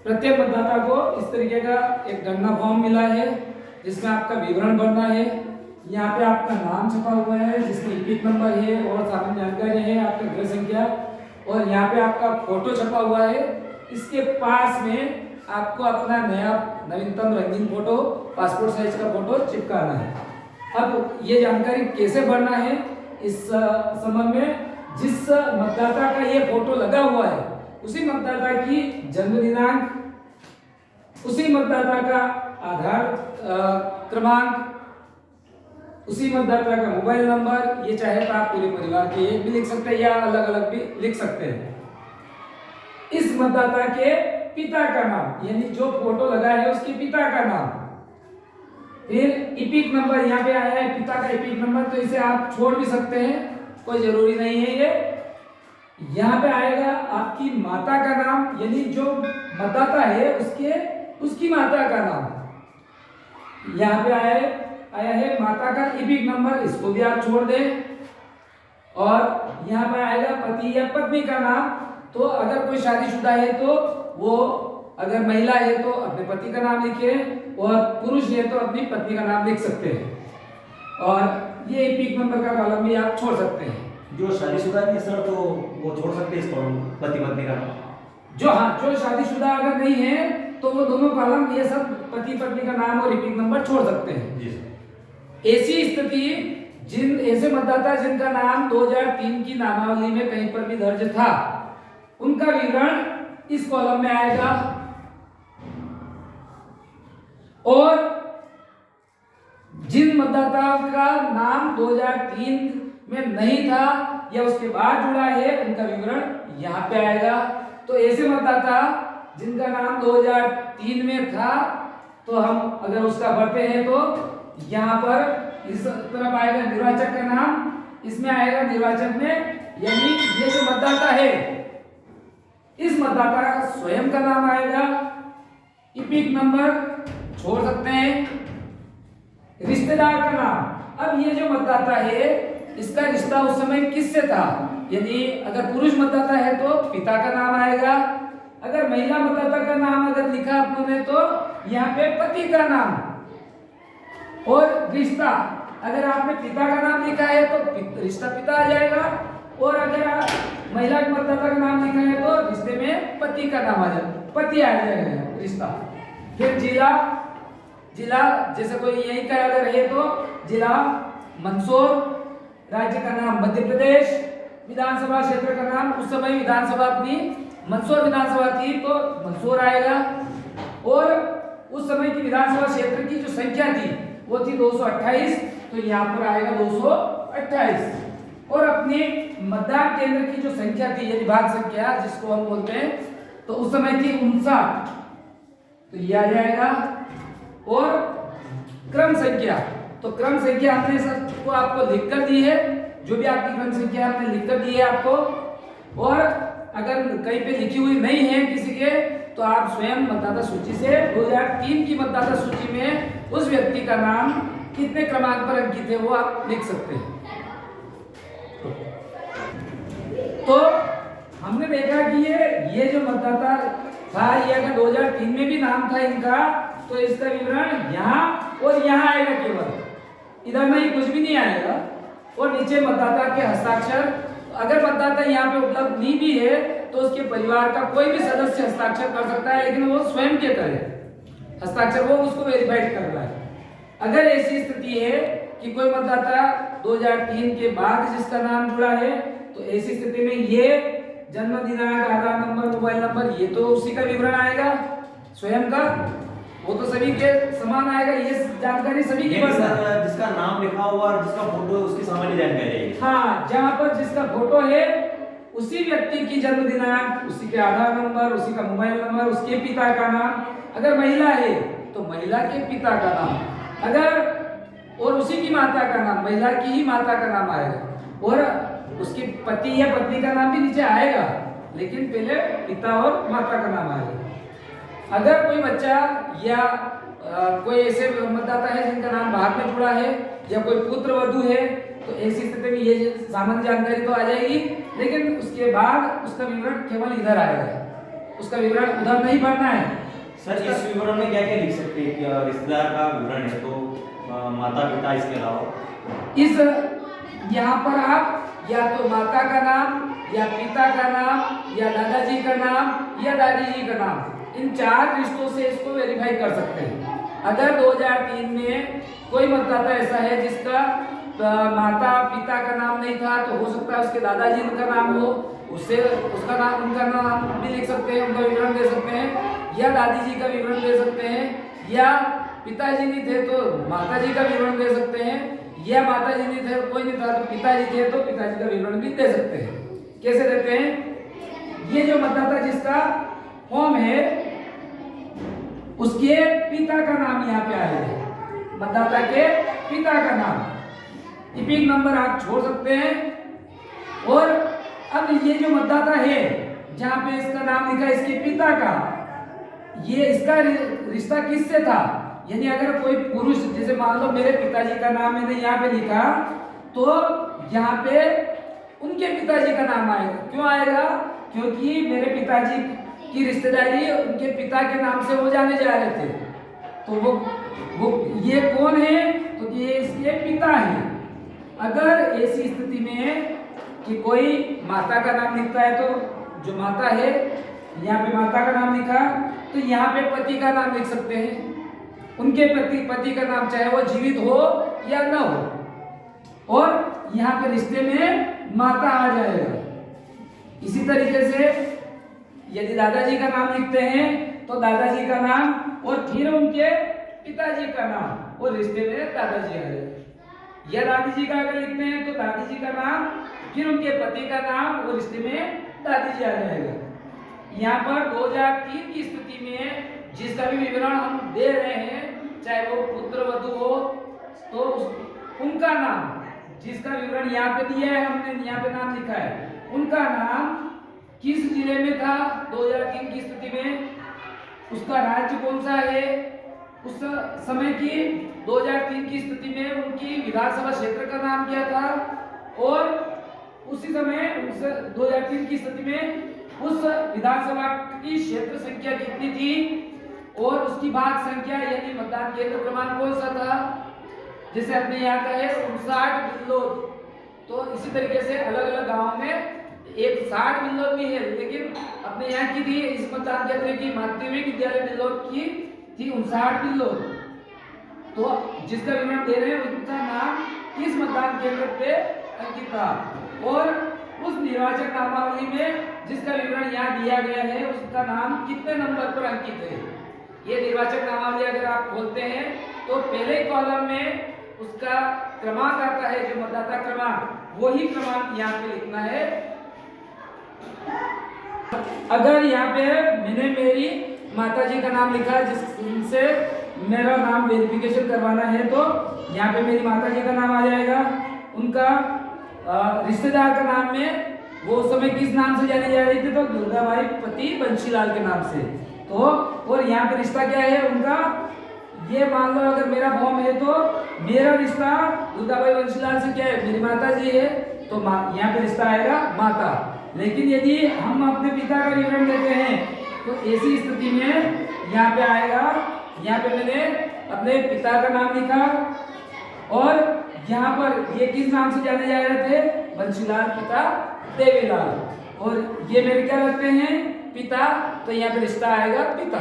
प्रत्येक मतदाता को इस तरीके का एक गणना फॉर्म मिला है जिसमें आपका विवरण भरना है। यहाँ पे आपका नाम छपा हुआ है जिसमें ईपिक नंबर है और सामान्य जानकारी है, आपका गृह संख्या, और यहाँ पे आपका फोटो छपा हुआ है। इसके पास में आपको अपना नया नवीनतम रंगीन फोटो, पासपोर्ट साइज का फोटो चिपकाना है। अब ये जानकारी कैसे भरना है इस संबंध में, जिस मतदाता का ये फोटो लगा हुआ है उसी मतदाता की जन्म दिनांक, उसी मतदाता का आधार क्रमांक, उसी मतदाता का मोबाइल नंबर, ये चाहे तो आप पूरे परिवार के एक भी लिख सकते हैं या अलग अलग भी लिख सकते हैं। इस मतदाता के पिता का नाम, यानी जो फोटो लगा है उसके पिता का नाम, फिर ईपिक नंबर यहाँ पे आया है पिता का ईपिक नंबर, तो इसे आप छोड़ भी सकते हैं, कोई जरूरी नहीं है ये। यहाँ पे आएगा आपकी माता का नाम, यानी जो मतदाता है उसकी माता का नाम। यहाँ पे आया है माता का ईपिक नंबर, इसको भी आप छोड़ दें। और यहाँ पे आएगा पति या पत्नी का नाम, तो अगर कोई शादीशुदा है तो वो, अगर महिला है तो अपने पति का नाम लिखे, और पुरुष है तो अपनी पत्नी का नाम लिख सकते हैं। और ये ईपिक नंबर का कॉलम भी आप छोड़ सकते हैं। जो शादीशुदा नहीं है सर तो वो छोड़ सकते हैं इस कॉलम पति पत्नी का नाम। जो शादीशुदा अगर नहीं है तो वो दोनों कॉलम, ये सब पति पत्नी का नाम और ईपिक नंबर छोड़ सकते हैं जी। ऐसी स्थिति ऐसे मतदाता जिनका नाम 2003 की नामावली में कहीं पर भी दर्ज था, उनका विवरण इस कॉलम में आएगा। और जिन मतदाताओं का नाम 2003 में नहीं था या उसके बाद जुड़ा है, उनका विवरण यहाँ पे आएगा। तो ऐसे मतदाता जिनका नाम 2003 में था, तो हम अगर उसका भरते हैं तो यहाँ पर इस तरफ आएगा निर्वाचक का नाम, इसमें आएगा निर्वाचक में, यानी ये जो मतदाता है इस मतदाता का स्वयं का नाम आएगा। ईपिक नंबर छोड़ सकते हैं। रिश्तेदार का नाम, अब ये जो मतदाता है इसका रिश्ता उस समय किससे था, यदि अगर पुरुष मतदाता है तो पिता का नाम आएगा, अगर महिला मतदाता का नाम अगर लिखा आपने तो यहाँ पे पति का नाम। और रिश्ता, अगर आपने पिता का नाम लिखा है तो रिश्ता पिता आ जाएगा, और अगर महिला मतदाता का नाम लिखा है तो रिश्ते में पति का नाम आ जाएगा, पति आ जाएगा रिश्ता। फिर जिला जैसे कोई यही का अगर है तो जिला मंदसौर, राज्य का नाम मध्य प्रदेश, विधानसभा क्षेत्र का नाम, उस समय विधानसभा अपनी मंदसौर विधानसभा थी तो मंदसौर आएगा, और उस समय की विधानसभा क्षेत्र की जो संख्या थी वो थी 228, तो यहाँ पर आएगा 228। और अपने मतदान केंद्र की जो संख्या थी, यदि भाग संख्या जिसको हम बोलते हैं, तो उस समय थी 59, तो ये आ जाएगा। और क्रम संख्या, तो क्रम संख्या हमने सबको आपको लिख कर दी है, जो भी आपकी क्रम संख्या हमने लिख कर दी है आपको। और अगर कहीं पे लिखी हुई नहीं है किसी के, तो आप स्वयं मतदाता सूची से 2003 की मतदाता सूची में उस व्यक्ति का नाम कितने क्रमांक पर अंकित है वो आप लिख सकते हैं। तो हमने देखा कि ये जो मतदाता था, ये अगर 2003 में भी नाम था इनका, तो इसका विवरण यहाँ और यहाँ आएगा, केवल इधर नहीं, कुछ भी नहीं आएगा। और नीचे मतदाता के हस्ताक्षर, अगर मतदाता यहाँ पे उपलब्ध नहीं भी है तो उसके परिवार का कोई भी सदस्य हस्ताक्षर कर सकता है, लेकिन वो स्वयं के करे हस्ताक्षर, वो उसको वेरीफाइड कर रहा है। अगर ऐसी स्थिति है कि कोई मतदाता 2003 के बाद जिसका नाम जुड़ा है, तो ऐसी स्थिति में ये जन्म दिनांक, आधार नंबर, मोबाइल नंबर, ये तो उसी का विवरण आएगा स्वयं का, वो तो सभी के समान आएगा, ये जानकारी सभी की बस है। जिसका नाम लिखा हुआ और जिसका फोटो है उसकी सामान्य जानकारी है। हाँ, जहाँ पर जिसका फोटो है उसी व्यक्ति की जन्म दिनांक, उसी के आधार नंबर, उसी का मोबाइल नंबर, उसके पिता का नाम, अगर महिला है तो महिला के पिता का नाम, अगर और उसी की माता का नाम, महिला की ही माता का नाम आएगा, और उसके पति या पत्नी का नाम भी नीचे आएगा, लेकिन पहले पिता और माता का नाम आएगा। अगर कोई बच्चा या कोई ऐसे मतदाता है जिनका नाम बाद में जुड़ा है, या कोई पुत्र वधू है, तो ऐसी स्थिति में ये सामान्य जानकारी तो आ जाएगी, लेकिन उसके बाद उसका विवरण केवल इधर आएगा, उसका विवरण उधर नहीं भरना है। सर इस विवरण में क्या क्या लिख सकते हैं कि रिश्तेदार का विवरण है तो माता पिता इसके अलावा इस यहाँ पर आप या तो माता का नाम या पिता का नाम या दादाजी का नाम या दादी जी का नाम, इन 4 रिश्तों से इसको वेरीफाई कर सकते हैं। अगर 2003 में कोई मतदाता ऐसा है जिसका माता पिता का नाम नहीं था तो हो सकता है उसके दादाजी का नाम हो, उससे उसका नाम उनका नाम भी लिख सकते हैं, उनका विवरण दे सकते हैं, या दादी जी का विवरण दे सकते हैं, या पिताजी नहीं थे तो माता जी का विवरण दे सकते हैं, या माता जी नहीं थे कोई नहीं था तो पिताजी थे तो पिताजी का विवरण भी दे सकते हैं। कैसे देते हैं? ये जो मतदाता जिसका फॉर्म है उसके पिता का नाम यहाँ पे आएगा, मतदाता के पिता का नाम, इपिक नंबर आप छोड़ सकते हैं। और अब ये जो मतदाता है जहाँ पे इसका नाम लिखा है इसके पिता का, ये इसका रिश्ता किससे था? यानी अगर कोई पुरुष, जैसे मान लो मेरे पिताजी का नाम मैंने यहाँ पे लिखा तो यहाँ पे उनके पिताजी का नाम आएगा। क्यों आएगा? क्योंकि मेरे पिताजी की रिश्तेदारी उनके पिता के नाम से हो जाने जा रहे थे। तो वो ये कौन है? तो ये इसके पिता हैं। अगर ऐसी स्थिति में कि कोई माता का नाम लिखता है तो जो माता है यहाँ पे माता का नाम लिखा तो यहाँ पे पति का नाम लिख सकते हैं, उनके पति का नाम, चाहे वो जीवित हो या न हो, और यहाँ पे रिश्ते में माता आ जाएगा। इसी तरीके से यदि दादाजी का नाम लिखते हैं तो दादाजी का नाम और फिर उनके पिताजी का नाम और रिश्ते में दादाजी आ जाएगा। या दादी जी का अगर लिखते हैं तो दादी जी का नाम फिर उनके पति का नाम और रिश्ते में दादी जी आ जाएगा। यहाँ पर 2003 की स्थिति में जिसका भी विवरण हम दे रहे हैं, चाहे वो पुत्र वधू हो, तो उनका नाम, जिसका विवरण यहाँ पे दिया है, हमने यहाँ पे नाम लिखा है, उनका नाम किस जिले में था 2003 की स्थिति में, उसका राज्य कौन सा है, उस समय की 2003 की स्थिति में उनकी विधानसभा क्षेत्र का नाम क्या था, और उसी समय उस 2003 की स्थिति में उस विधानसभा की क्षेत्र संख्या कितनी थी और उसकी भाग संख्या यानी मतदान केंद्र क्रमांक कौन सा था। जैसे अपने यहाँ का है 59 बिल्लोद, तो इसी तरीके से अलग अलग गांव में एक 60 बिल्लोद भी है, लेकिन अपने यहाँ की थी इस मतदान केंद्र की माध्यमिक विद्यालय बिल्लोद की थी 59 बिल्लोद। तो जिसका विवरण दे रहे हैं उसका नाम किस मतदान केंद्र पे अंकित था, और उस निर्वाचक नामावली में जिसका विवरण यहाँ दिया गया है उसका नाम कितने नंबर पर अंकित है। ये निर्वाचक नामावली अगर आप खोलते हैं तो पहले कॉलम में उसका क्रमांक आता है, जो मतदाता क्रमांक, वही क्रमांक यहाँ पे लिखना है। अगर यहाँ पे मैंने मेरी माताजी का नाम लिखा है जिससे मेरा नाम वेरिफिकेशन करवाना है, तो यहाँ पे मेरी माताजी का नाम आ जाएगा। उनका रिश्तेदार का नाम में वो उस समय किस नाम से जाने जा रही थी, तो दुर्गाबाई पति बंशीलाल के नाम से। तो और यहाँ पे रिश्ता क्या है उनका, ये मान लो अगर मेरा फॉर्म है तो मेरा रिश्ता दुर्गाबाई बंशीलाल से क्या है, मेरी माता जी है, तो यहाँ पे रिश्ता आएगा माता। लेकिन यदि हम अपने पिता का विवरण देते हैं तो ऐसी स्थिति में यहाँ पे आएगा, यहाँ पे मैंने अपने पिता का नाम लिखा और यहाँ पर ये किस नाम से जाने जा रहे थे, बंशीलाल पिता देवीलाल, और ये मेरे क्या लगते हैं पिता, तो यहाँ पे रिश्ता आएगा पिता।